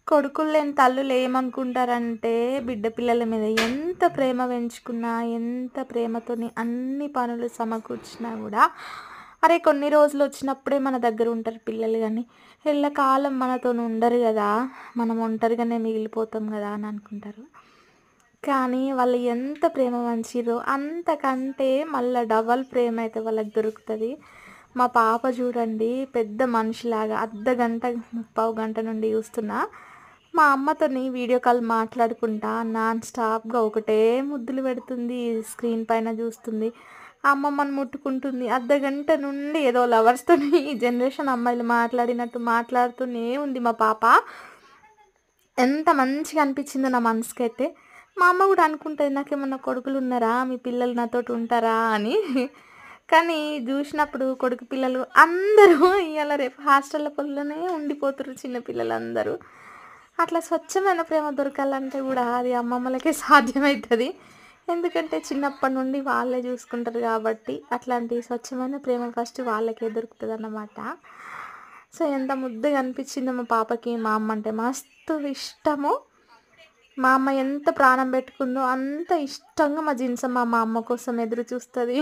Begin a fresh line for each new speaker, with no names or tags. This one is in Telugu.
కొడుకులు లేని తల్లులు ఏమనుకుంటారంటే, బిడ్డ పిల్లల మీద ఎంత ప్రేమ పెంచుకున్నా, ఎంత ప్రేమతోని అన్ని పనులు సమకూర్చినా గూడా, అరే కొన్ని రోజులొచ్చినప్పుడే మన దగ్గర ఉంటారు పిల్లలు గానీ, ఎల్లకాలం మనతోని ఉండరు గదా! మనం ఒంటరిగానే మిగిలిపోతాం గదా! అని అనుకుంటారు. కానీ వాళ్ళు ఎంత ప్రేమ పంచిర్రో, అంతకంటే మళ్ళా డబల్ ప్రేమైతే వాళ్ళకి దొరుకుతది. మా పాప చూడండి పెద్ద మనిషిలాగా అర్ధగంట, ముప్పావు గంట నుండి చూస్తున్నా. మా అమ్మతోని వీడియో కాల్ మాట్లాడుకుంటా నాన్ స్టాప్‌గా ఒకటే ముద్దులు పెడుతుంది. స్క్రీన్ పైన చూస్తుంది. అమ్మమ్మని ముట్టుకుంటుంది. అర్ధగంట నుండి ఏదో లవర్స్‌తోని ఈ జనరేషన్ అమ్మాయిలు మాట్లాడినట్టు మాట్లాడుతూనే ఉంది మా పాప. ఎంత మంచిగా అనిపించిందో నా మనసుకైతే. మా అమ్మ గూడా అనుకుంటది నాకేమన్నా కొడుకులున్నారా? మీ పిల్లలు నాతోటి ఉంటారా అని. కానీ జూషినప్పుడు కొడుకు పిల్లలు అందరూ ఇయాల రేపు హాస్టల్ల పొల్లనే ఉండిపోతుర్రు చిన్న పిల్లలందరూ. అట్లా స్వచ్ఛమైన ప్రేమ దొరకాలంటే గూడా అది అమ్మమ్మలకే సాధ్యమైతది. ఎందుకంటే చిన్నప్పటి నుండి వాళ్ళే జూసుకుంటారు గాబట్టి, అట్లాంటి స్వచ్ఛమైన ప్రేమ ఫస్ట్ వాళ్ళకే దొరుకుతదన్నమాట. సో, ఎంత ముద్దుగా అనిపిచ్చిందో మా పాపకి మా అమ్మ అంటే మస్తు ఇష్టము. మా అమ్మ ఎంత ప్రాణం పెట్టుకుందో అంత ఇష్టంగా మా జిన్సమ్మ మా అమ్మ కోసం ఎదురు చూస్తది.